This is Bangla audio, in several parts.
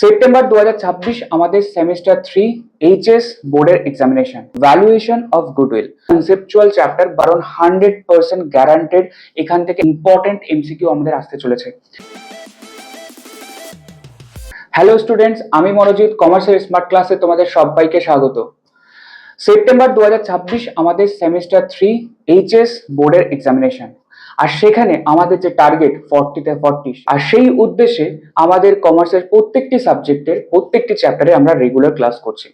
সেপ্টেম্বর 2026 আমাদের সেমিস্টার 3 এইচএস বোর্ডের examination valuation of goodwill conceptual chapter, কারণ 100% গ্যারান্টেড এখান থেকে ইম্পর্টেন্ট এমসিকিউ আমাদের আসতে চলেছে। হ্যালো স্টুডেন্টস, আমি মনোজিৎ, কমার্সের স্মার্ট ক্লাসে তোমাদের সবাইকে স্বাগত। সেপ্টেম্বর 2026 আমাদের সেমিস্টার 3 এইচএস বোর্ডের এক্সামিনেশন, আর সেখানে আমাদের যে টার্গেট 40-তে 40, আর সেই উদ্দেশ্যে আমাদের কমার্সের প্রত্যেকটি সাবজেক্টের প্রত্যেকটি চ্যাপ্টারে আমরা রেগুলার ক্লাস করছি।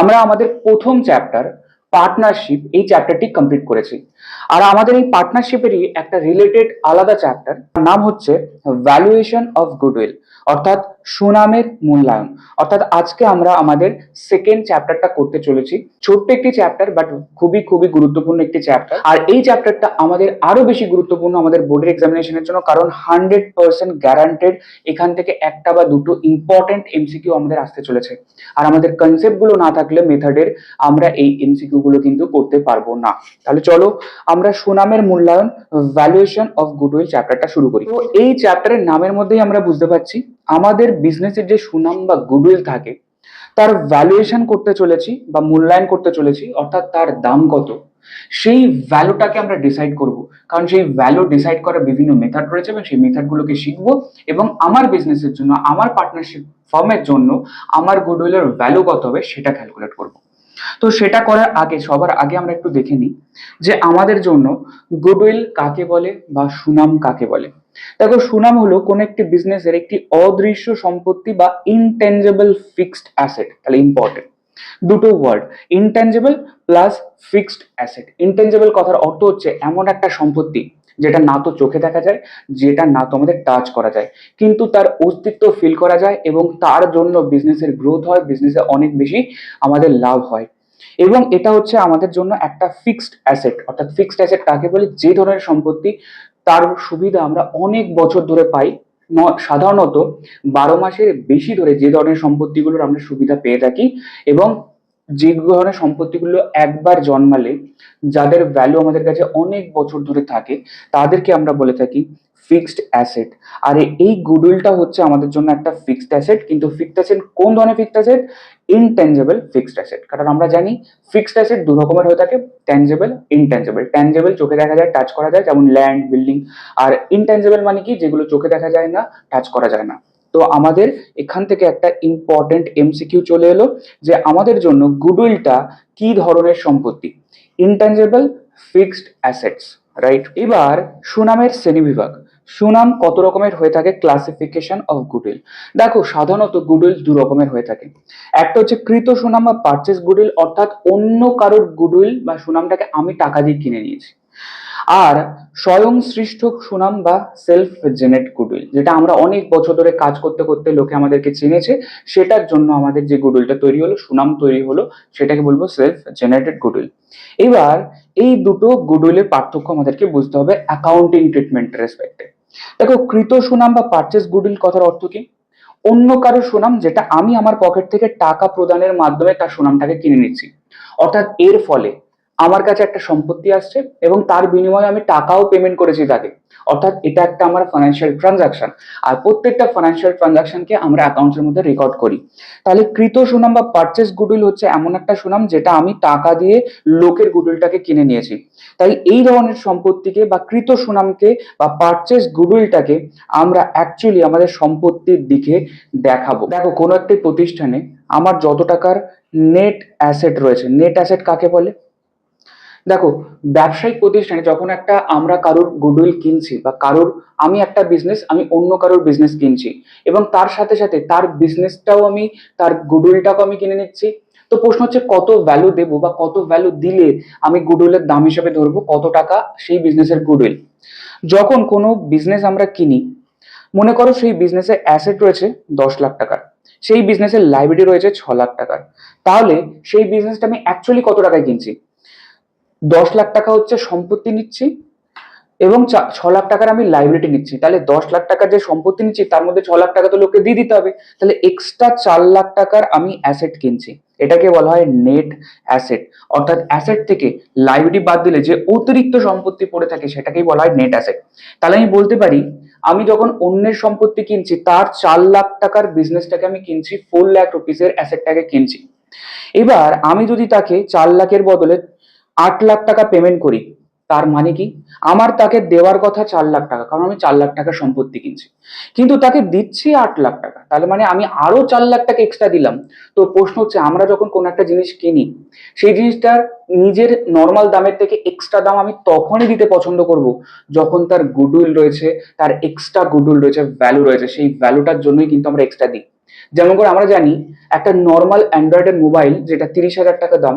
আমরা আমাদের প্রথম চ্যাপ্টার পার্টনারশিপ, এই চ্যাপ্টারটি কমপ্লিট করেছি। আর আমাদের এই পার্টনারশিপেরই একটা রিলেটেড আলাদা চ্যাপ্টার, নাম হচ্ছে ভ্যালুয়েশন অফ গুডউইল, অর্থাৎ সুনামের মূল্যায়ন। অর্থাৎ আজকে আমরা আমাদের সেকেন্ড চ্যাপ্টারটা করতে চলেছি। ছোট্ট একটি চ্যাপ্টার, বাট খুবই খুবই গুরুত্বপূর্ণ একটি চ্যাপ্টার। আর এই চ্যাপ্টারটা আমাদের আরো বেশি গুরুত্বপূর্ণ আমাদের বোর্ডের এক্সামিনেশনের জন্য, কারণ 100% গ্যারান্টেড এখান থেকে একটা বা দুটো ইম্পর্টেন্ট এমসিকিউ আমাদের আসতে চলেছে। আর আমাদের কনসেপ্ট গুলো না থাকলে মেথডের আমরা এই এমসিকিউ গুলো কিন্তু করতে পারবো না। তাহলে চলো আমরা সুনামের মূল্যায়ন ভ্যালুয়েশন অফ গুডউইল চ্যাপ্টারটা শুরু করি। তো এই চ্যাপ্টারের নামের মধ্যেই আমরা বুঝতে পারছি আমাদের বিজনেসের যে সুনাম বা গুডউইল থাকে তার ভ্যালুয়েশন করতে চলেছি বা মূল্যায়ন করতে চলেছি, অর্থাৎ তার দাম কত, সেই ভ্যালুটাকে আমরা ডিসাইড করব। কারণ সেই ভ্যালু ডিসাইড করার বিভিন্ন মেথড রয়েছে এবং সেই মেথডগুলোকে শিখবো, এবং আমার বিজনেসের জন্য, আমার পার্টনারশিপ ফার্মের জন্য আমার গুডউইলের ভ্যালু কত হবে সেটা ক্যালকুলেট করব। তো সেটা করার আগে, সবার আগে আমরা একটু দেখে নিই যে আমাদের জন্য গুডউইল কাকে বলে বা সুনাম কাকে বলে। দেখো, সুনাম হলো কোন একটি বিজনেসের একটি অদৃশ্য সম্পত্তি বা ইনটেনজিবল ফিক্সড অ্যাসেট। তাহলে ইম্পর্টেন্ট দুটো word, intangible plus fixed asset. Intangible কথার অর্থ হচ্ছে এমন একটা সম্পত্তি যেটা না তো চোখে দেখা যায়, যেটা না তো আমাদের টাচ করা যায়, কিন্তু তার অস্তিত্ব ফিল করা যায় এবং তার জন্য বিজনেসের গ্রোথ হয়, বিজনেসে অনেক বেশি আমাদের লাভ হয়। এবং এটা হচ্ছে আমাদের জন্য একটা ফিক্সড অ্যাসেট। অর্থাৎ ফিক্সড অ্যাসেট কাকে বলে? যে ধরনের সম্পত্তি তার সুবিধা আমরা অনেক বছর ধরে পাই। সাধারণত 12 মাসের বেশি ধরে যে ধরনের সম্পত্তিগুলোর আমরা সুবিধা পেয়ে থাকি, এবং যে ধরনের সম্পত্তিগুলো একবার জন্মালে যাদের ভ্যালু আমাদের কাছে অনেক বছর ধরে থাকে তাদেরকে আমরা বলে থাকি ফিক্সড অ্যাসেট। আর এই গুডউইলটা হচ্ছে আমাদের জন্য একটা ফিক্সড অ্যাসেট। কিন্তু ফিক্সড অ্যাসেট কোন ধরনের fixed asset? Intangible fixed asset. কারণ আমরা জানি ফিক্সড অ্যাসেট দু রকমের হয়ে থাকে, ট্যানজিবল, ইনট্যানজিবল। ট্যানজিবল চোখে দেখা যায়, টাচ করা যায়, যেমন ল্যান্ড, বিল্ডিং। আর ইনট্যানজিবল মানে কি? যেগুলো চোখে দেখা যায় না, টাচ করা যায় না। তো আমাদের এখান থেকে একটা ইম্পর্টেন্ট এমসিকিউ চলে এলো যে আমাদের জন্য গুডউইলটা কি ধরনের সম্পত্তি? Intangible fixed assets, right? এবার সুনামের শ্রেণীবিভাগ। সুনাম কত রকমের হয়ে থাকে? Classification of goodwill. দেখো, সাধারণত গুডউইল দু রকমের হয়ে থাকে। একটা হচ্ছে কৃত সুনাম বা পারচেস গুডউইল, অর্থাৎ অন্য কারোর গুডউইল বা সুনামটাকে আমি টাকা দিয়ে কিনে নিয়েছি। আর স্বয়ং সৃষ্ট সুনাম বা সেলফ জেনারেট গুডউইল, যেটা আমরা অনেক বছর ধরে কাজ করতে করতে লোকে আমাদেরকে চিনেছে, সেটার জন্য আমাদের যে গুডউইলটা তৈরি হলো, সুনাম তৈরি হলো, সেটাকে বলবো সেলফ জেনারেটেড গুডউইল। এবার এই দুটো গুডউইলের পার্থক্য আমাদেরকে বুঝতে হবে অ্যাকাউন্টিং ট্রিটমেন্টের রেসপেক্টে। দেখো, কৃত সুনাম বা পারচেস গুডউইল কথার অর্থ কি? অন্য কারো সুনাম যেটা আমি আমার পকেট থেকে টাকা প্রদানের মাধ্যমে তার সুনামটাকে কিনে নিচ্ছি। অর্থাৎ এর ফলে আমার কাছে একটা সম্পত্তি আসছে এবং তার বিনিময়ে আমি টাকাও পেমেন্ট করেছি তাকে। অর্থাৎ এটা একটা আমার ফাইন্যান্সিয়াল ট্রানজাকশন, আর প্রত্যেকটা ফাইন্যান্সিয়াল ট্রানজাকশনকে আমরা অ্যাকাউন্টের মধ্যে রেকর্ড করি। তাহলে কৃত সুনাম বা পারচেস গুডউইল হচ্ছে এমন একটা সুনাম যেটা আমি টাকা দিয়ে লোকের গুডউইলটাকে কিনে নিয়েছি। তাই এই ধরনের সম্পত্তিকে বা কৃত সুনামকে বা পারচেস গুডউইলটাকে আমরা অ্যাকচুয়ালি আমাদের সম্পত্তির দিকে দেখাবো। দেখো, কোনো একটি প্রতিষ্ঠানে আমার যত টাকার নেট অ্যাসেট রয়েছে, নেট অ্যাসেট কাকে বলে? দেখো, ব্যবসায়িক প্রতিষ্ঠানে যখন একটা আমরা কারোর গুডউইল কিনছি বা কারোর, আমি একটা বিজনেস, আমি অন্য কারোর বিজনেস কিনছি এবং তার সাথে সাথে তার বিজনেসটাও আমি, তার গুডউইলটাকেও আমি কিনে নিচ্ছি। তো প্রশ্ন হচ্ছে কত ভ্যালু দেবো বা কত ভ্যালু দিলে আমি গুডউইলের দাম হিসেবে ধরবো কত টাকা সেই বিজনেসের গুডউইল। যখন কোনো বিজনেস আমরা কিনি, মনে করো সেই বিজনেসের অ্যাসেট রয়েছে 10 লাখ টাকার, সেই বিজনেসের লাইবিলিটি রয়েছে 6 লাখ টাকার, তাহলে সেই বিজনেসটা আমি অ্যাকচুয়ালি কত টাকায় কিনছি? 10 লাখ টাকা হচ্ছে সম্পত্তি নিচ্ছি এবং 6 লাখ টাকার আমি লাইবিলিটি নিচ্ছি। তাহলে 10 লাখ টাকার যে সম্পত্তি নিচ্ছি তার মধ্যে 6 লাখ টাকা তো লোককে দিয়ে দিতে হবে। তাহলে এক্সট্রা 4 লাখ টাকার আমি অ্যাসেট কিনছি। এটাকে বলা হয় নেট অ্যাসেট। অর্থাৎ অ্যাসেট থেকে লাইবিলিটি বাদ দিলে যে অতিরিক্ত সম্পত্তি পড়ে থাকে সেটাকেই বলা হয় নেট অ্যাসেট। তাহলে আমি বলতে পারি আমি যখন অন্যের সম্পত্তি কিনছি, তার 4 লাখ টাকার বিজনেসটাকে আমি কিনছি, 4 লাখ রুপিসের অ্যাসেটটাকে কিনছি। এবার আমি যদি তাকে 4 লাখের বদলে 8 লাখ টাকা পেমেন্ট করি, তার মানে কি, আমার তাকে দেওয়ার কথা 4 লাখ টাকা, কারণ আমি 4 লাখ টাকার সম্পত্তি কিনছি, কিন্তু তাকে দিচ্ছি 8 লাখ টাকা, তাহলে মানে আমি আরো 4 লাখ টাকা এক্সট্রা দিলাম। তো প্রশ্ন হচ্ছে, আমরা যখন কোনো একটা জিনিস কিনি, সেই জিনিসটার নিজের নর্মাল দামের থেকে এক্সট্রা দাম আমি তখনই দিতে পছন্দ করব, যখন তার গুডউইল রয়েছে, তার এক্সট্রা গুডউইল রয়েছে, ভ্যালু রয়েছে, সেই ভ্যালুটার জন্যই কিন্তু আমরা এক্সট্রা দিই। যেমন করে আমরা জানি, একটা নর্মাল অ্যান্ড্রয়েডের মোবাইল যেটা 30,000 টাকা দাম,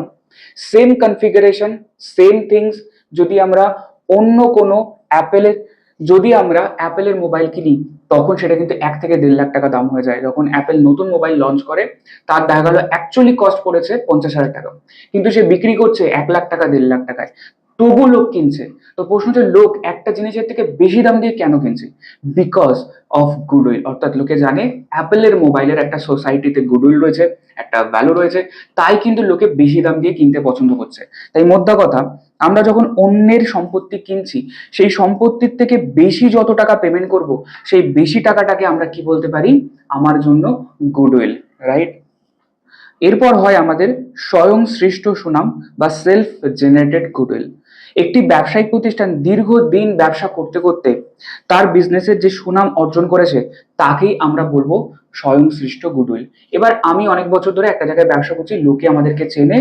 সেম কনফিগারেশন, সেম থিংস যদি আমরা অন্য কোনো অ্যাপেলের যদি আমরা অ্যাপেলের মোবাইল কিনি, তখন সেটা কিন্তু 1 থেকে 1.5 লাখ টাকা দাম হয়ে যায়। যখন অ্যাপেল নতুন মোবাইল লঞ্চ করে, তার দেখা গেল অ্যাকচুয়ালি কস্ট পড়েছে 50,000 টাকা, কিন্তু সে বিক্রি করছে 1 লাখ টাকা 1.5 লাখ টাকায়, তবু লোক কিনছে। তো প্রশ্ন হচ্ছে, লোক একটা জিনিসের থেকে বেশি দাম দিয়ে কেন কিনছে? Because of goodwill. অর্থাৎ লোকে জানে অ্যাপেলের মোবাইলের একটা সোসাইটিতে গুডউইল রয়েছে, একটা ভ্যালু রয়েছে, তাই কিন্তু লোকে বেশি দাম দিয়ে কিনতে পছন্দ করছে। তাই মোদ্দা কথা, আমরা যখন অন্যের সম্পত্তি কিনছি, সেই সম্পত্তির থেকে বেশি যত টাকা পেমেন্ট করব, সেই বেশি টাকাটাকে আমরা কি বলতে পারি? আমার জন্য গুডউইল, রাইট? এরপর হয় আমাদের স্বয়ং সৃষ্ট সুনাম বা সেলফ জেনারেটেড গুডউইল। একটি ব্যবসায়িক প্রতিষ্ঠান দীর্ঘদিন ব্যবসা করতে করতে তার বিজনেসের যে সুনাম অর্জন করেছে, তাকেই আমরা বলবো স্বয়ং সৃষ্ট গুডউইল। এবার আমি অনেক বছর ধরে একটা জায়গায় ব্যবসা করছি, লোকে আমাদেরকে চেনে,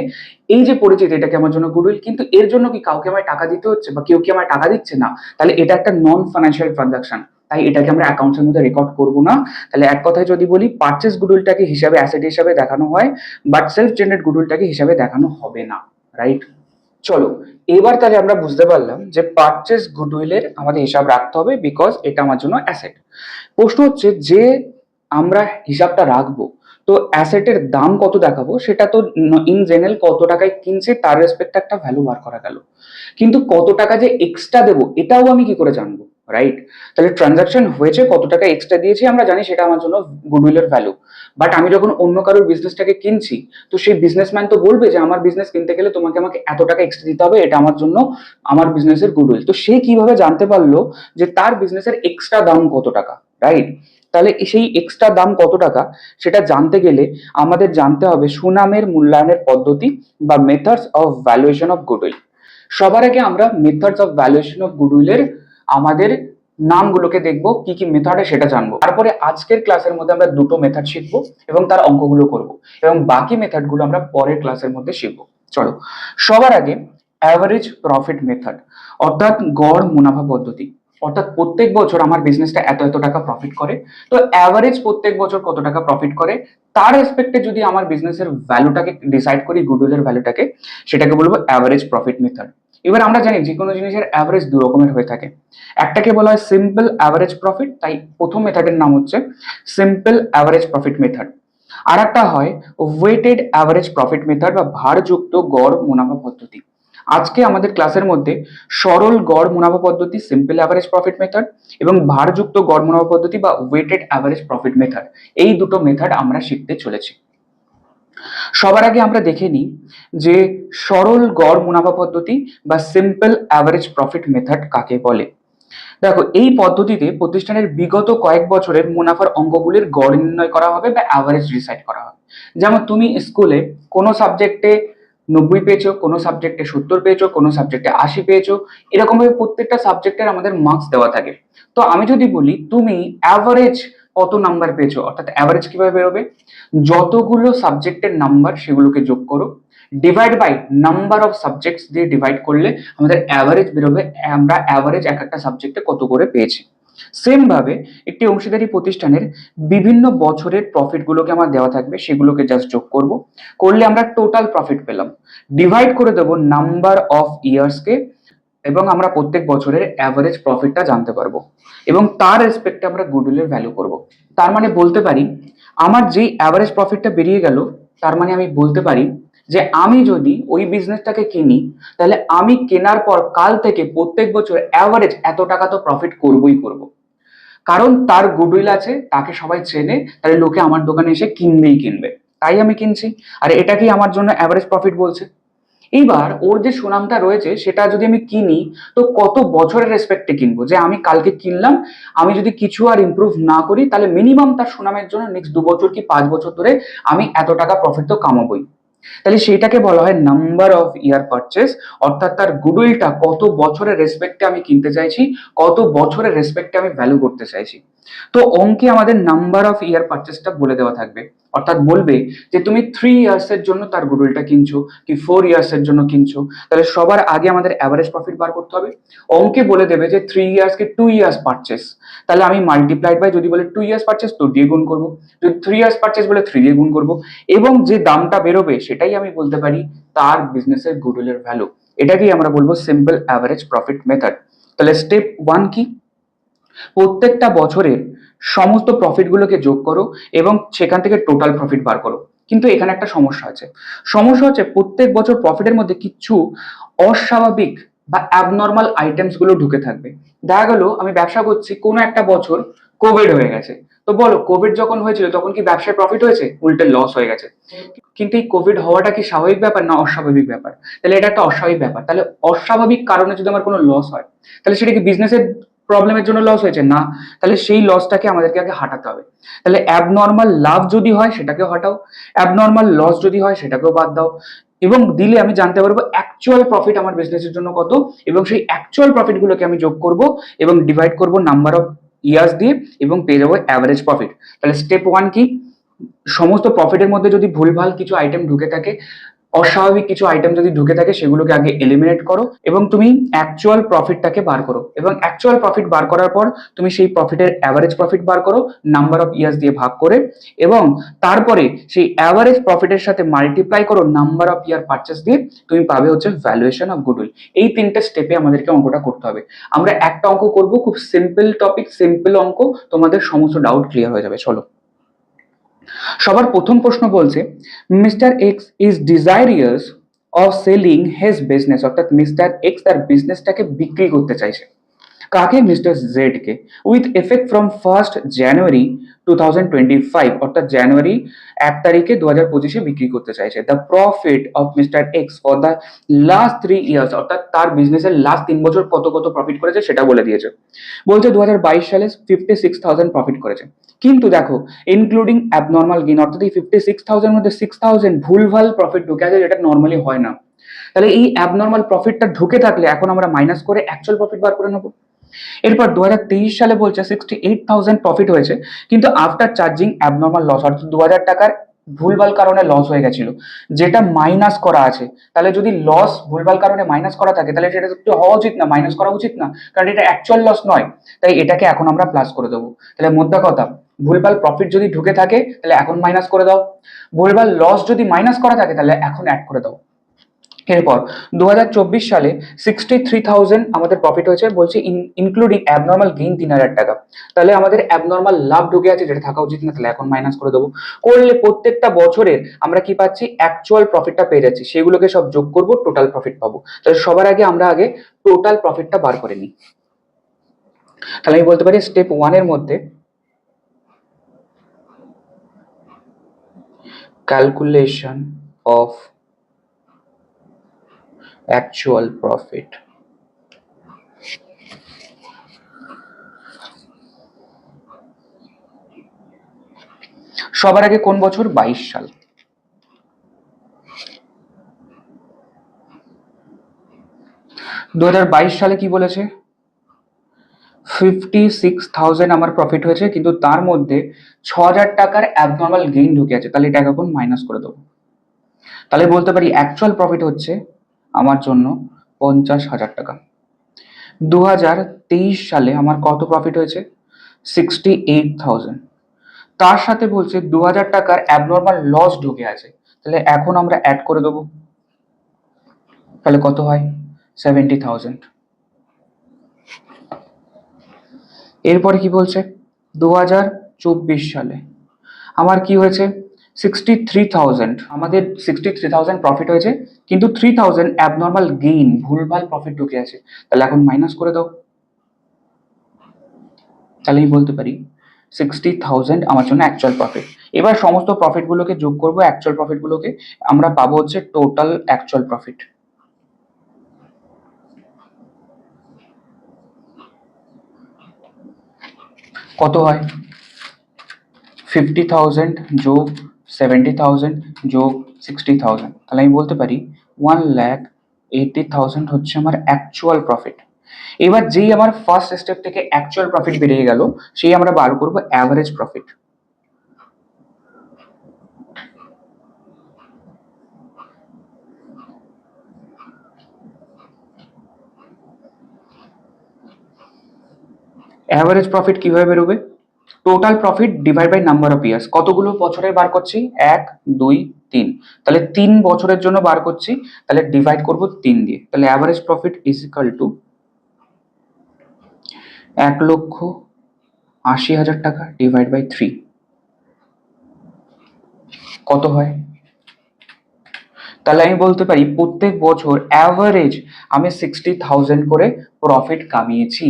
এই যে পরিচিতি, এটাকে আমার জন্য গুডউইল। কিন্তু এর জন্য কি কাউকে আমায় টাকা দিতে হচ্ছে, বা কেউ কি আমায় টাকা দিচ্ছে? না, তাহলে এটা একটা নন ফাইন্যান্সিয়াল ট্রানজাকশন, তাই এটাকে আমরা অ্যাকাউন্টের মধ্যে রেকর্ড করব না। তাহলে এক কথায় যদি বলি, পারচেস গুডউইলটাকে হিসাবে অ্যাসেট হিসাবে দেখানো হয়, বাট সেলফ জেনারেট গুডউইলটাকে হিসাবে দেখানো হবে না, রাইট? চলো, এবার তাহলে আমরা বুঝতে পারলাম যে পারচেস গুডউইলের আমাদের হিসাব রাখতে হবে, বিকজ এটা আমার জন্য অ্যাসেট। প্রশ্ন হচ্ছে যে আমরা হিসাবটা রাখবো, তো অ্যাসেটের দাম কত দেখাবো, সেটা তো ইন জেনারেল কত টাকায় কিনছে তার রেসপেক্টে একটা ভ্যালু বার করা গেল, কিন্তু কত টাকা যে এক্সট্রা দেবো এটাও আমি কি করে জানবো, রাইট? তাহলে ট্রানজাকশন হয়েছে, কত টাকা এক্সট্রা দিয়েছি আমরা জানি, সেটা আমার জন্য গুডউইলের ভ্যালু। বাট আমি যখন অন্য কারোর বিজনেসটাকে কিনছি, তো সেই বিজনেসম্যান তো বলবে যে আমার বিজনেস কিনতে গেলে তোমাকে আমাকে এত টাকা এক্সট্রা দিতে হবে, এটা আমার জন্য আমার বিজনেসের গুডউইল। তো সে কিভাবে জানতে পারলো যে তার বিজনেসের এক্সট্রা দাম কত টাকা, রাইট? তাহলে সেই এক্সট্রা দাম কত টাকা, সেটা জানতে গেলে আমাদের জানতে হবে সুনামের মূল্যায়নের পদ্ধতি বা methods of valuation of goodwill. সবার আগে আমরা মেথডস অফ ভ্যালুয়েশন অফ গুডউইলের আমাদের নামগুলোকে দেখবো, কি কি মেথডে সেটা জানবো। তারপরে আজকের ক্লাসের মধ্যে আমরা দুটো মেথড শিখবো এবং তার অঙ্কগুলো করব, এবং বাকি মেথডগুলো আমরা পরের ক্লাসের মধ্যে শিখবো। চলো, সবার আগে অ্যাভারেজ প্রফিট মেথড, অর্থাৎ গড় মুনাফা পদ্ধতি। অর্থাৎ প্রত্যেক বছর আমার বিজনেসটা এত এত টাকা প্রফিট করে, তো অ্যাভারেজ প্রত্যেক বছর কত টাকা প্রফিট করে, তার রেসপেক্টে যদি আমার বিজনেসের ভ্যালুটাকে ডিসাইড করি, গুডউইলের ভ্যালুটাকে, সেটাকে বলবো অ্যাভারেজ প্রফিট মেথড। এবার আমরা জানি যে কোনো জিনিসের অ্যাভারেজ দু রকমের হয়ে থাকে, একটাকে বলা হয় সিম্পল অ্যাভারেজ প্রফিট, তাই প্রথম মেথডের নাম হচ্ছে সিম্পল অ্যাভারেজ প্রফিট মেথড। আর একটা হয় ওয়েটেড অ্যাভারেজ প্রফিট মেথড বা ভারযুক্ত গড় মুনাফা পদ্ধতি। আজকে আমাদের ক্লাসের মধ্যে সরল গড় মুনাফা পদ্ধতি সিম্পল অ্যাভারেজ প্রফিট মেথড এবং ভারযুক্ত গড় মুনাফা পদ্ধতি বা ওয়েটেড অ্যাভারেজ প্রফিট মেথড, এই দুটো মেথড আমরা শিখতে চলেছি। সবার আগে আমরা দেখে নিই যে সরল গড় মুনাফা পদ্ধতি বা সিম্পল অ্যাভারেজ প্রফিট মেথড কাকে বলে। দেখো, এই পদ্ধতিতে প্রতিষ্ঠানের বিগত কয়েক বছরের মুনাফার অঙ্কগুলির গড় নির্ণয় করা হবে বা অ্যাভারেজ ডিসাইড করা হবে। যেমন তুমি স্কুলে কোনো সাবজেক্টে 90 পেয়েছো, কোনো সাবজেক্টে 70 পেয়েছো, কোনো সাবজেক্টে 80 পেয়েছো, এরকম ভাবে প্রত্যেকটা সাবজেক্টের আমাদের মার্কস দেওয়া থাকে। তো আমি যদি বলি তুমি অ্যাভারেজ কত নাম্বার পেয়েছো, অর্থাৎ অ্যাভারেজ কিভাবে বেরোবে, যতগুলো সাবজেক্টের নাম্বার সেগুলোকে যোগ করো, divide by number of subjects দিয়ে ডিভাইড করলে আমাদের অ্যাভারেজ বেরোবে, আমরা অ্যাভারেজ এক একটা সাবজেক্টে কত করে পেয়েছি। সেম ভাবে একটি অংশীদারি প্রতিষ্ঠানের বিভিন্ন বছরের প্রফিট গুলোকে আমার দেওয়া থাকবে, সেগুলোকে জাস্ট যোগ করব, করলে আমরা টোটাল প্রফিট পেলাম, ডিভাইড করে দেব নাম্বার অফ ইয়ার্স কে, এবং আমরা প্রত্যেক বছরের অ্যাভারেজ প্রফিটটা জানতে পারবো, এবং তার রেসপেক্টে আমরা গুডউইলের ভ্যালু করব। তার মানে বলতে পারি, আমার যেই অ্যাভারেজ প্রফিটটা বেরিয়ে গেল, তার মানে আমি বলতে পারি যে আমি যদি ওই বিজনেসটাকে কিনি, তাহলে আমি কেনার পর কাল থেকে প্রত্যেক বছর অ্যাভারেজ এত টাকা তো প্রফিট করবই করব, কারণ তার গুডউইল আছে, তাকে সবাই চেনে, তাহলে লোকে আমার দোকানে এসে কিনবেই কিনবে, তাই আমি কিনছি। আর এটাকেই আমার জন্য অ্যাভারেজ প্রফিট বলছে। এইবার ওর যে সুনামটা রয়েছে সেটা যদি আমি কিনি, তো কত বছরের রেসপেক্টে কিনবো, যে আমি কালকে কিনলাম, আমি যদি কিছু আর ইমপ্রুভ না করি তাহলে মিনিমাম তার সুনামের জন্য নেক্সট 2 বছর কি 5 বছর ধরে আমি এত টাকা প্রফিট তো কামাবোই। তাহলে সেইটাকে বলা হয় নাম্বার অফ ইয়ার পারচেস, অর্থাৎ তার গুডউইলটা কত বছরের রেসপেক্টে আমি কিনতে চাইছি, কত বছরের রেসপেক্টে আমি ভ্যালু করতে চাইছি। তো অঙ্কে আমাদের নাম্বার অফ ইয়ার পারচেসটা বলে দেওয়া থাকবে, অর্থাৎ বলবে যে তুমি 3 ইয়ার্স এর জন্য তার গুডউইলটা কিনছো কি 4 ইয়ার্স এর জন্য কিনছো। তাহলে সবার আগে আমাদের অ্যাভারেজ প্রফিট বার করতে হবে। অঙ্কে বলে দেবে যে 3 ইয়ার্স কি 2 ইয়ার্স পারচেস, তাহলে আমি মাল্টিপ্লাইড বাই, যদি বলে 2 ইয়ার্স পারচেস 2 দিয়ে গুণ করবো, যদি 3 ইয়ার্স পারচেস বলে 3 দিয়ে গুণ করবো, এবং যে দামটা বেরোবে সেটাই আমি বলতে পারি তার বিজনেসের গুডউইলের ভ্যালু। এটাকেই আমরা বলবো সিম্পল অ্যাভারেজ প্রফিট মেথড। তাহলে স্টেপ 1 কি, প্রত্যেকটা বছরের সমস্ত প্রফিট গুলোকে যোগ করো এবং সেখান থেকে টোটাল প্রফিট বার করো। কিন্তু এখানে একটা সমস্যা আছে, সমস্যা হচ্ছে প্রত্যেক বছর প্রফিটের মধ্যে কিছু অস্বাভাবিক বা অ্যাবনর্মাল আইটেমস গুলো ঢুকে থাকবে। দেখা গেল আমি ব্যবসা করছি, কোনো একটা বছর কোভিড হয়ে গেছে, তো বলো কোভিড যখন হয়েছিল তখন কি ব্যবসায় প্রফিট হয়েছে? উল্টে লস হয়ে গেছে। কিন্তু এই কোভিড হওয়াটা কি স্বাভাবিক ব্যাপার না অস্বাভাবিক ব্যাপার? তাহলে এটা একটা অস্বাভাবিক ব্যাপার। তাহলে অস্বাভাবিক কারণে যদি আমার কোনো লস হয়, তাহলে সেটা কি বিজনেসের প্রবলেমের জন্য লস হয়েছে? না। তাহলে সেই লসটাকে আমাদেরকে আগে হাঁটাতে হবে। তাহলে অ্যাবনর্মাল লাভ যদি হয় সেটাকেও হাঁটাও, অ্যাবনর্মাল লস যদি হয় সেটাকেও বাদ দাও, এবং দিলে আমি জানতে পারবো অ্যাকচুয়াল প্রফিট আমার বিজনেসের জন্য কত, এবং সেই অ্যাকচুয়াল প্রফিট গুলোকে আমি যোগ করব এবং ডিভাইড করব নাম্বার অফ ইয়ার্স দিয়ে এবং পেয়ে যাবো অ্যাভারেজ প্রফিট। তাহলে স্টেপ 1 কি, সমস্ত প্রফিটের মধ্যে যদি ভুলভাল কিছু আইটেম ঢুকে থাকে, অস্বাভাবিক কিছু আইটেম যদি ঢুকে থাকে, সেগুলোকে আগে এলিমিনেট করো এবং তুমি অ্যাকচুয়াল প্রফিটটাকে বার করো, এবং অ্যাকচুয়াল প্রফিট বার করার পর তুমি সেই প্রফিটের অ্যাভারেজ প্রফিট বার করো নাম্বার অফ ইয়ার্স দিয়ে ভাগ করে, এবং তারপরে সেই অ্যাভারেজ প্রফিটের সাথে মাল্টিপ্লাই করো নাম্বার অফ ইয়ার পারচেস দিয়ে, তুমি পাবে হচ্ছে ভ্যালুয়েশন অফ গুডউইল। এই 3টে স্টেপে আমাদেরকে অঙ্কটা করতে হবে। আমরা একটা অঙ্ক করব, খুব সিম্পল টপিক, সিম্পল অঙ্ক, তোমাদের সমস্ত ডাউট ক্লিয়ার হয়ে যাবে। চলো, সবার প্রথম প্রশ্ন বলছে Mister X is desirous of selling his business, অর্থাৎ মিস্টার এক্স তার বিজনেসটাকে বিক্রি করতে চাইছে। কাকে? মিস্টার জেড কে। With effect from 1st January 2025, অর্থাৎ জানুয়ারি 1 তারিখে 2025 বিক্রি করতে চাইছে। The profit of Mister X for the last 3 years, অর্থাৎ তার বিজনেসের লাস্ট 3 বছর কত কত প্রফিট করেছে সেটা বলে দিয়েছে। বলছে 2022 সালে 56,000 প্রফিট করেছে, কিন্তু দেখো ইনক্লুডিং অ্যাবনর্মাল গেইন, অর্থাৎ এই 56,000 মধ্যে 6,000 ভুলভাল প্রফিট ঢুকে আছে, যেটা নর্মালি হয় না। তাহলে এই অ্যাবনর্মাল প্রফিটটা ঢুকে থাকলে এখন আমরা মাইনাস করে অ্যাকচুয়াল প্রফিট বার করে নেবো। এরপর 2023 সালে বলছে 68,000 প্রফিট হয়েছে, কিন্তু আফটার চার্জিং অ্যাবনর্মাল লস, অর্থাৎ 2,000 টাকার ভুলভাল কারণে লস হয়ে গেছিল, যেটা মাইনাস করা আছে। তাহলে যদি লস ভুলভাল কারণে মাইনাস করা থাকে তাহলে সেটা তো হওয়া উচিত না, মাইনাস করা উচিত না, কারণ এটা অ্যাকচুয়াল লস নয়। তাই এটাকে এখন আমরা প্লাস করে দেবো। তাহলে মোদ্দা কথা, ভুলভাল প্রফিট যদি ঢুকে থাকে তাহলে এখন মাইনাস করে দাও, ভুলভাল লস যদি মাইনাস করা থাকে তাহলে এখন অ্যাড করে দাও। এরপর 2024 সালে 63,000 আমাদের প্রফিট হয়েছে, বলছে ইনক্লুডিং অ্যাবনর্মাল গেইন 3,000 টাকা। তাহলে আমাদের অ্যাবনর্মাল লাভ ঢুকে আছে, যেটা থাকা উচিত না, তাহলে এখন মাইনাস করে দেবো। করলে প্রত্যেকটা বছরের আমরা কি পাচ্ছি, অ্যাকচুয়াল প্রফিটটা পেয়ে যাচ্ছি, সেগুলোকে সব যোগ করব, টোটাল প্রফিট পাবো। তাহলে সবার আগে আমরা টোটাল প্রফিটটা বার করে নিই। তাহলে আমি বলতে পারি স্টেপ 1 এর মধ্যে ক্যালকুলেশন অফ actual profit, সবার আগে কোন বছর? 22 সাল। 2022 সালে কি বলেছে, 56,000 আমার প্রফিট হয়েছে, কিন্তু তার মধ্যে 6,000 টাকার অ্যাবনর্মাল গেইন ঢুকে আছে, তাহলে এটাকে এখন মাইনাস করে দেবো। তাহলে বলতে পারি অ্যাকচুয়াল প্রফিট হচ্ছে আমার জন্য 50,000 টাকা। 2023 সালে আমার কত প্রফিট হয়েছে? 68,000। তার সাথে বলছে 2,000 টাকার অ্যাবনর্মাল লস ঢুকে আছে, তাহলে এখন আমরা অ্যাড করে দেবো। তাহলে কত হয়? 70,000। এরপরে কি বলছে, 2024 সালে আমার কি হয়েছে? 63,000। আমাদের 63,000 প্রফিট হয়েছে, কিন্তু 3,000 অ্যাবনর্মাল গেইন, ভুলভাল প্রফিট ঢুকে আছে, তাহলে এখন মাইনাস করে দাও। তাহলেই বলতে পারি 60,000 আমার জন্য অ্যাকচুয়াল প্রফিট। এবার সমস্ত প্রফিট গুলোকে যোগ করবো, অ্যাকচুয়াল প্রফিট গুলোকে আমরা পাবো হচ্ছে টোটাল অ্যাকচুয়াল প্রফিট। কত হয়? 50,000 যোগ 70,000 যোগ 60,000, তাহলে আমি বলতে পারি 1,80,000 হচ্ছে আমার অ্যাকচুয়াল প্রফিট। এবার যেই আমার ফার্স্ট স্টেপ থেকে অ্যাকচুয়াল প্রফিট বেরিয়ে গেল, সেই আমরা বার করব অ্যাভারেজ প্রফিট। অ্যাভারেজ প্রফিট কিভাবে বেরোবে? Total profit divide by number of years. কতগুলো বছরে বার করছি? 1 2 3, তাহলে 3 বছরের জন্য বার করছি, তাহলে ডিভাইড করব 3 দিয়ে। তাহলে average profit is equal to 1,80,000 টাকা ডিভাইড বাই 3, কত হয়? তাহলে আমি বলতে পারি প্রত্যেক বছর অ্যাভারেজ আমি 60,000 করে প্রফিট কামিয়েছি।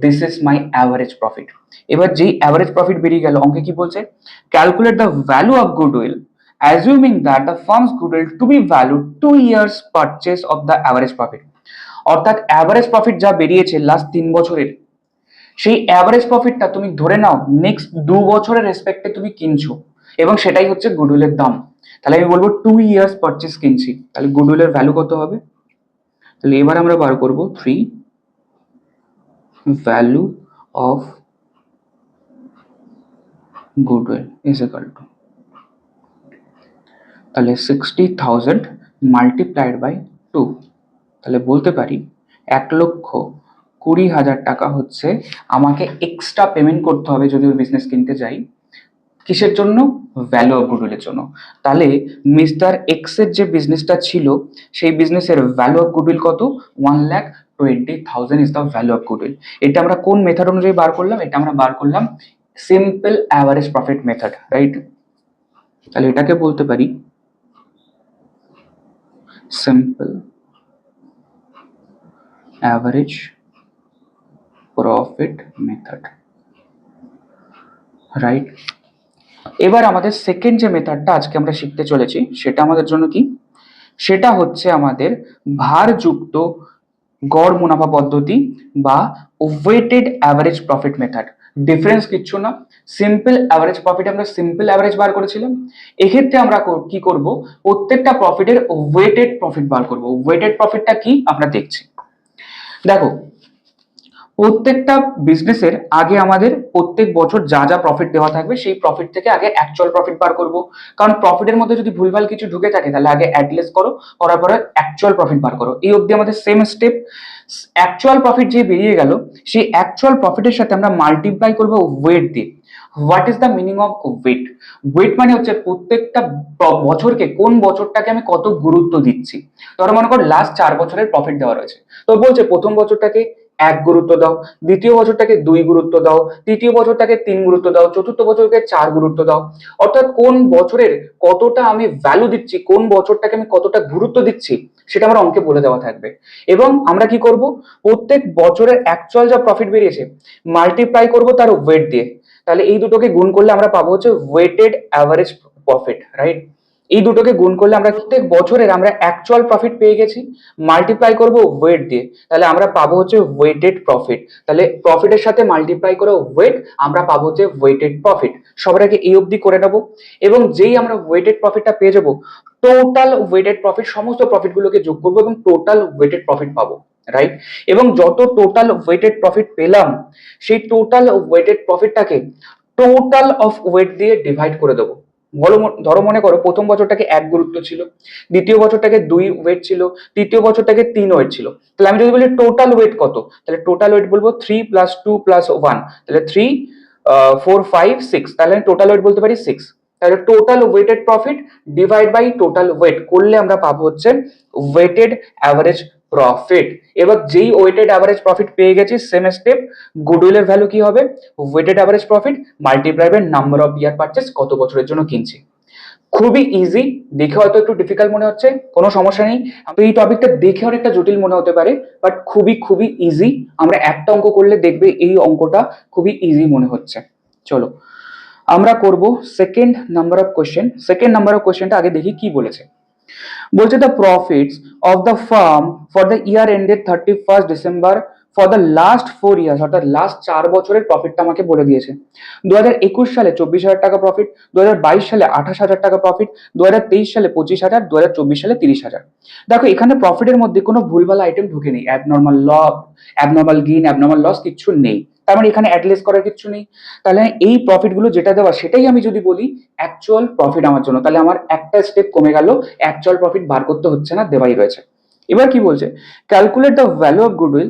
This is my average profit. এবার যেই অ্যাভারেজ প্রফিট বেরিয়ে গেল, অঙ্কে কি বলছে? Calculate the value of goodwill assuming that the firm's goodwill to be valued 2 years purchase of the average profit. অর্থাৎ অ্যাভারেজ প্রফিট যা বেরিয়েছে লাস্ট 3 বছরের, সেই অ্যাভারেজ প্রফিটটা তুমি ধরে নাও নেক্সট 2 বছরের রেসপেক্টে তুমি কিনছো, এবং সেটাই হচ্ছে গুডউইলের দাম। তাহলে আমি বলবো 2 years পারচেস কিনছি, তাহলে গুডউইলের ভ্যালু কত হবে? তাহলে এবার আমরা বার করব 3 value of goodwill is equal to, তাহলে 60,000 মাল্টিপ্লাইড বাই 2, তাহলে বলতে পারি 1,20,000 টাকা হচ্ছে আমাকে এক্সট্রা পেমেন্ট করতে হবে যদি ওই বিজনেস কিনতে যাই। কিসের জন্য? ভ্যালু অফ গুডউইলের জন্য। তাহলে মিস্টার এক্স এর যে বিজনেসটা ছিল, সেই বিজনেসের ভ্যালু অফ গুডউইল কত? 1,20,000 is the value of goodwill. এটা আমরা কোন মেথড অনুযায়ী বার করলাম? এটা আমরা বার করলাম simple average profit method, right? তাহলে এটাকে বলতে পারি simple average profit method, right? এবার আমাদের সেকেন্ড যে মেথডটা আজকে আমরা শিখতে চলেছি, সেটা আমাদের জন্য কি? সেটা হচ্ছে আমাদের ভারযুক্ত গড় মুনাফা পদ্ধতি বা weighted average profit method. Difference কিচ্ছু না, সিম্পল অ্যাভারেজ প্রফিট আমরা সিম্পল অ্যাভারেজ বার করেছিলাম, এক্ষেত্রে আমরা কি করব? প্রত্যেকটা প্রফিটের ওয়েটেড প্রফিট বার করব। ওয়েটেড প্রফিটটা কি আমরা দেখছি। দেখো, প্রত্যেকটা বিজনেসের আগে আমাদের প্রত্যেক বছর যা যা প্রফিট দেওয়া থাকবে, সেই প্রফিট থেকে আগে অ্যাকচুয়াল প্রফিট বার করব। কারণ প্রফিটের মধ্যে যদি ভুলভাল কিছু ঢুকে থাকে, তাহলে আগে অ্যাডলেস করো, করার পরে অ্যাকচুয়াল প্রফিট বার করো। এই অবধি আমাদের সেম স্টেপ। অ্যাকচুয়াল প্রফিট যে বেরিয়ে গেল, সেই অ্যাকচুয়াল প্রফিটের সাথে আমরা মাল্টিপ্লাই করব ওয়েট দিয়ে। What is the meaning of weight? Weight মানে হচ্ছে প্রত্যেকটা বছরকে, কোন বছরটাকে আমি কত গুরুত্ব দিচ্ছি। ধরো মনে করো লাস্ট 4 বছরের প্রফিট দেওয়া রয়েছে, তো বলছে প্রথম বছরটাকে 1 গুরুত্ব দাও, দ্বিতীয় বছরটাকে 2 গুরুত্ব দাও, তৃতীয় বছরটাকে 3 গুরুত্ব দাও, চতুর্থ বছরকে 4 গুরুত্ব দাও। অর্থাৎ কোন বছরের কতটা আমি ভ্যালু দিচ্ছি, কোন বছরটাকে আমি কতটা গুরুত্ব দিচ্ছি, সেটা আমার অঙ্কে বলে দেওয়া থাকবে। এবং আমরা কি করব? প্রত্যেক বছরের অ্যাকচুয়াল যা প্রফিট বেরিয়েছে মাল্টিপ্লাই করব তার ওয়েট দিয়ে। তাহলে এই দুটোকে গুণ করলে আমরা পাবো হচ্ছে ওয়েটেড অ্যাভারেজ প্রফিট, রাইট? এই দুটোকে গুণ করলে আমরা প্রত্যেক বছরের আমরা অ্যাকচুয়াল প্রফিট পেয়ে গেছি, মাল্টিপ্লাই করব ওয়েট দিয়ে, তাহলে আমরা পাবো হচ্ছে ওয়েটেড প্রফিট। তাহলে প্রফিটের সাথে মাল্টিপ্লাই করে ওয়েট, আমরা পাবো হচ্ছে ওয়েটেড প্রফিট। সবার আগে এই অবধি করে নেব, এবং যেই আমরা ওয়েটেড প্রফিটটা পেয়ে যাবো, টোটাল ওয়েটেড প্রফিট সমস্ত প্রফিট গুলোকে যোগ করবো এবং টোটাল ওয়েটেড প্রফিট পাবো, রাইট? এবং যত টোটাল ওয়েটেড প্রফিট পেলাম, সেই টোটাল ওয়েটেড প্রফিটটাকে টোটাল অফ ওয়েট দিয়ে ডিভাইড করে দেবো। ধরো মনে করো প্রথম বছরটাকে 1 গুরুত্ব ছিল, দ্বিতীয় বছরটাকে 2 ওয়েট ছিল, তৃতীয় বছরটাকে 3 ওয়েট ছিল। তাহলে আমি যদি বলি টোটাল ওয়েট কত, তাহলে টোটাল ওয়েট বলবো 3 + 2 + 1, তাহলে 3 4 5 6, তাহলে আমি টোটাল ওয়েট বলতে পারি 6। তাহলে total weighted profit divide by total weight করলে আমরা পাবো হচ্ছে ওয়েটেড অ্যাভারেজ প্রফিট। এবার যেই ওয়েটেড অ্যাভারেজ প্রফিট পেয়ে গেছি, সেম স্টেপ, গুডউইলের ভ্যালু কি হবে? Weighted average profit multiply by number of year purchase, কত বছরের জন্য কিনছি। খুবই ইজি, দেখে হয়তো একটু ডিফিকাল্ট মনে হচ্ছে, কোনো সমস্যা নেই। তো এই টপিকটা দেখে অনেকটা জটিল মনে হতে পারে, বাট খুবই খুবই ইজি। আমরা একটা অঙ্ক করলে দেখবে এই অঙ্কটা খুবই ইজি মনে হচ্ছে। চলো আমরা করব second number of question. Second number of কোশ্চেনটা আগে দেখি কি বলেছে। বলছে the profits of the farm for the year ended 31st December for the last 4 years, অর্থাৎ লাস্ট 4 বছরের প্রফিটটা আমাকে বলে দিয়েছে। 2021 সালে 24,000 টাকা প্রফিট, 2022 সালে 28,000 টাকা প্রফিট, 2023 সালে 25,000, 2024 সালে 30,000। দেখো এখানে প্রফিটের মধ্যে কোনো ভুলভাল আইটেম ঢুকে নেই, অ্যাবনর্মাল গেইন, অ্যাবনর্মাল লস কিচ্ছু নেই। তার মানে এখানে অ্যাডলেস করার কিছু নেই। তাহলে এই প্রফিট গুলো যেটা দেওয়া সেটাই আমি যদি বলি অ্যাকচুয়াল প্রফিট আমার জন্য, তাহলে আমার একটা স্টেপ কমে গেল, অ্যাকচুয়াল প্রফিট বার করতে হচ্ছে না, দেওয়াই রয়েছে। এবার কি বলছে, calculate the value of goodwill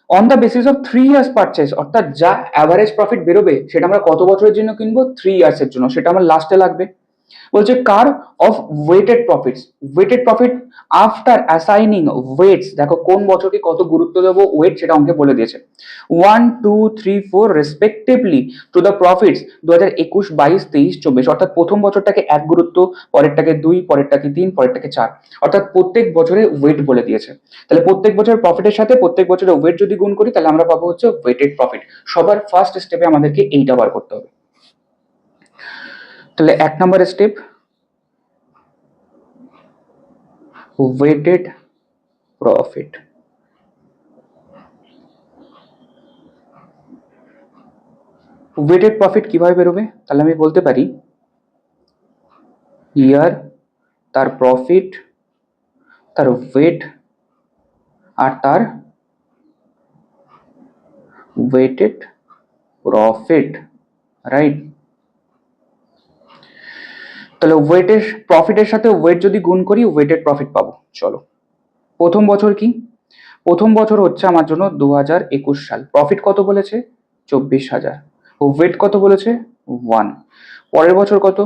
on the basis of 3 years purchase, অর্থাৎ যা অ্যাভারেজ প্রফিট বেরোবে সেটা আমরা কত বছরের জন্য কিনবো, 3 ইয়ার্স এর জন্য, সেটা আমার লাস্টে লাগবে। বলছে কার of weighted profits, weighted profit after assigning weights, দেখো কোন বছরকে কত গুরুত্ব দেবো ওয়েট সেটা অঙ্কে বলে দিয়েছে, 1, 2, 3, 4 রেসপেক্টিভলি টু দ্য প্রফিটস 2021, 22, 23, 24, অর্থাৎ প্রথম বছরটাকে 1 গুরুত্ব, পরেরটাকে 2, পরেরটাকে 3, পরেরটাকে 4, অর্থাৎ প্রত্যেক বছরে ওয়েট বলে দিয়েছে। তাহলে প্রত্যেক বছরের প্রফিটের সাথে প্রত্যেক বছরের ওয়েট যদি গুণ করি তাহলে আমরা পাবো হচ্ছে ওয়েটেড প্রফিট। সবার ফার্স্ট স্টেপে আমাদেরকে এইটা বার করতে হবে। তাহলে 1 নম্বর step weighted profit. Weighted profit কিভাবে বেরোবে, তাহলে আমি বলতে পারি ইয়ার, তার প্রফিট, তার ওয়েট আর তার ওয়েটেড প্রফিট, রাইট। তাহলে ওয়েটের প্রফিটের সাথে ওয়েট যদি গুণ করি ওয়েটেড প্রফিট পাবো। চলো প্রথম বছর কি, প্রথম বছর হচ্ছে আমার জন্য 2021 সাল, প্রফিট কত বলেছে 24,000, ওয়েট কত বলেছে 1। পরের বছর কত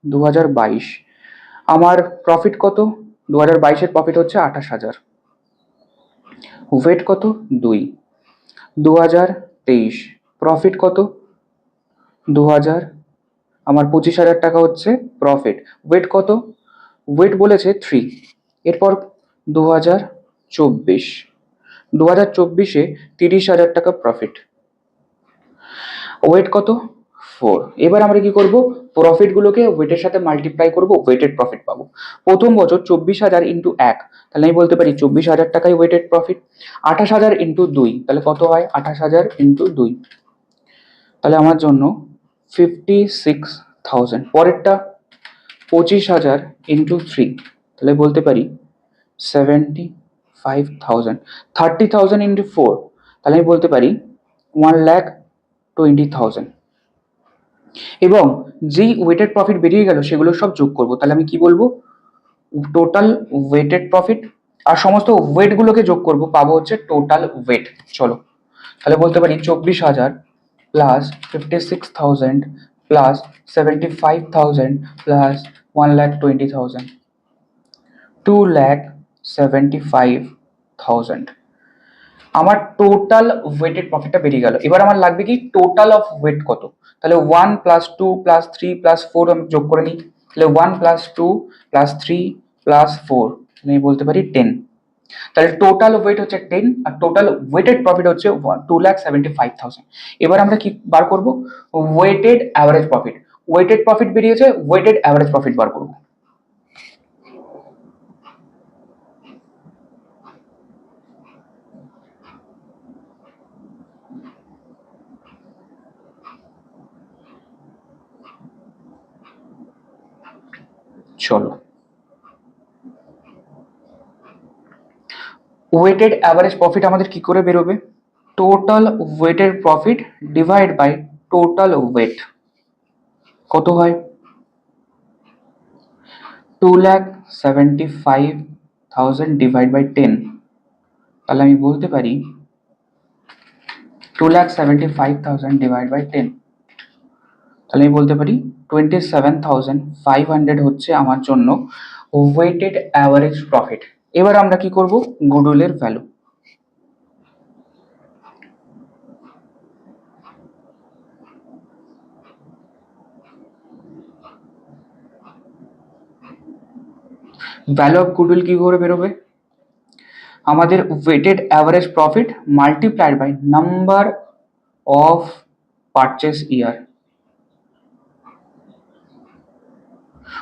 2022, আমার প্রফিট কত, 2022-এর প্রফিট হচ্ছে 28,000, ওয়েট কত 2। 2023 প্রফিট কত 2000, আমার 25,000 টাকা হচ্ছে প্রফিট, ওয়েট কত, ওয়েট বলেছে 3। এরপর 2024, 2024-এ 30,000 টাকা প্রফিট, ওয়েট কত 4। এবার আমরা কি করব, প্রফিট গুলোকে ওয়েটের সাথে মাল্টিপ্লাই করব, ওয়েটেড প্রফিট পাবো। প্রথম বছর 24,000 ইন্টু 1, তাহলে আমি বলতে পারি 24,000 টাকাই ওয়েটেড প্রফিট। 28,000 ইন্টু 2, তাহলে কত হয় 28,000 ইন্টু 2, তাহলে আমার জন্য 56,000। পরেরটা 25,000 ইন্টু 3, তাহলে বলতে পারি 75,000। 30,000 ইন্টু 4, তাহলে আমি বলতে পারি 1,20,000। এবং যেই ওয়েটেড প্রফিট বেরিয়ে গেল সেগুলো সব যোগ করব, তাহলে আমি কি বলবো, টোটাল ওয়েটেড প্রফিট, আর সমস্ত ওয়েট গুলোকে যোগ করব, পাবো হচ্ছে টোটাল ওয়েট। চলো তাহলে বলতে পারি 24,000 প্লাস 56,000 প্লাস 75,000 প্লাস 1,20,000, 2,75,000 আমার টোটাল ওয়েটেড প্রফিটটা বেরিয়ে গেল। এবার আমার লাগবে কি টোটাল অফ ওয়েট কত, তাহলে 1 প্লাস 2 প্লাস 3 প্লাস 4 আমি যোগ করে নিই, তাহলে 1 প্লাস 2 প্লাস 3 প্লাস 4, আমি বলতে পারি 10। তাহলে টোটাল ওয়েট হচ্ছে 10 আর টোটাল ওয়েটেড প্রফিট হচ্ছে 2,75,000। এবার আমরা কি বার করব, weighted average profit, weighted profit বেরিয়েছে, ওয়েটেড অ্যাভারেজ প্রফিট বার করব। চলো ওয়েটেড অ্যাভারেজ প্রফিট আমাদের কি করে বেরোবে, total weighted profit divide by total weight, কত হয় 2,75,000 ডিভাইড বাই 10, তাহলে আমি বলতে পারি 2,75,000 ডিভাইড বাই 10, তাহলে আমি বলতে পারি 27,500 হচ্ছে আমার জন্য ওয়েটেড অ্যাভারেজ প্রফিট। এবার আমরা কি করব, গুডউইলের ভ্যালু, ভ্যালু অফ গুডউইল কি করে বেরোবে, আমাদের weighted average profit multiplied by number of purchase year.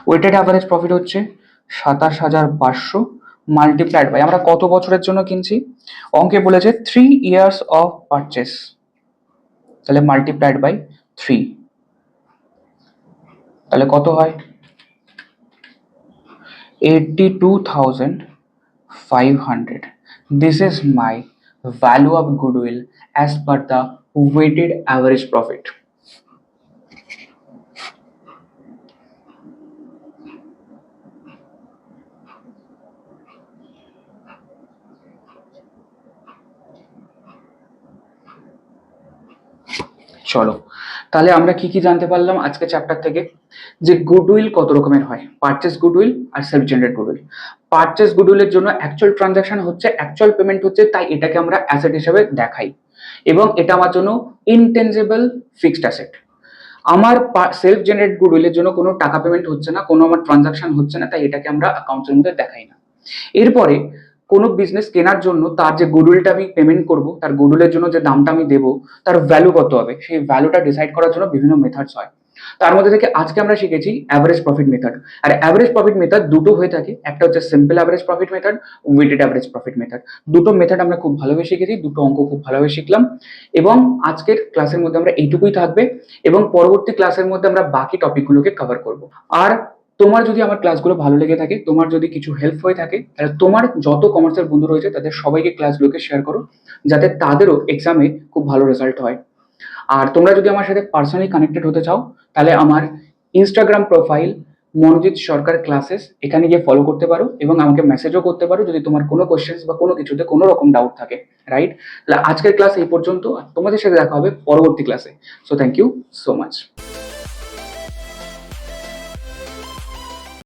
Weighted average profit হচ্ছে 27,500 মাল্টিপ্লাইড বাই, আমরা কত বছরের জন্য কিনছি, অঙ্কে বলেছে 3 years অফ পারচেস, তাহলে মাল্টিপ্লাইড বাই 3, তাহলে কত হয় 82,500. This is my value of goodwill as per the weighted average profit. চলো, তাহলে আমরা কি কি জানতে পারলাম আজকে চ্যাপ্টার থেকে, যে গুডউইল কত রকমের হয়, পারচেস গুডউইল আর সেলফ জেনারেট গুডউইল। পারচেস গুডউইলের জন্য অ্যাকচুয়াল ট্রানজাকশন হচ্ছে, অ্যাকচুয়াল পেমেন্ট হচ্ছে, তাই এটাকে আমরা অ্যাসেট হিসেবে দেখাই, এবং এটা আমার জন্য ইনটেনজিবল ফিক্সড অ্যাসেট। আমার সেলফ জেনারেট গুডউইলের জন্য কোনো টাকা পেমেন্ট হচ্ছে না, কোনো আমার ট্রানজাকশন হচ্ছে না, তাই এটাকে আমরা অ্যাকাউন্টের মধ্যে দেখাই না। এরপরে কোনো বিজনেস কেনার জন্য তার যে গুডউইলটা আমি পেমেন্ট করব, তার গুডউইলের জন্য যে দামটা আমি দেবো, তার ভ্যালু কত হবে, সেই ভ্যালুটা ডিসাইড করার জন্য বিভিন্ন মেথডস হয়। তার মধ্যে থেকে আজকে আমরা শিখেছি অ্যাভারেজ প্রফিট মেথড। আর অ্যাভারেজ প্রফিট মেথড দুটো হয়ে থাকে, একটা হচ্ছে simple average profit method, weighted average profit method. দুটো মেথড আমরা খুব ভালোভাবে শিখেছি, দুটো অঙ্ক খুব ভালোভাবে শিখলাম, এবং আজকের ক্লাসের মধ্যে আমরা এইটুকুই থাকবে, এবং পরবর্তী ক্লাসের মধ্যে আমরা বাকি টপিকগুলোকে কভার করব। আর তোমার যদি আমার ক্লাসগুলো ভালো লেগে থাকে, তোমার যদি কিছু হেল্প হয়ে থাকে, তাহলে তোমার যত কমার্সের বন্ধু রয়েছে তাদের সবাইকে ক্লাসগুলোকে শেয়ার করো, যাতে তাদেরও এক্সামে খুব ভালো রেজাল্ট হয়। আর তোমরা যদি আমার সাথে পার্সোনালি কানেক্টেড হতে চাও, তাহলে আমার ইনস্টাগ্রাম প্রোফাইল মনোজিৎ সরকার ক্লাসেস, এখানে গিয়ে ফলো করতে পারো, এবং আমাকে মেসেজও করতে পারো যদি তোমার কোনো কোয়েশ্চেন্স বা কোনো কিছুতে কোনো রকম ডাউট থাকে, রাইট? তাহলে আজকের ক্লাস এই পর্যন্ত, আর তোমাদের সাথে দেখা হবে পরবর্তী ক্লাসে। So thank you so much.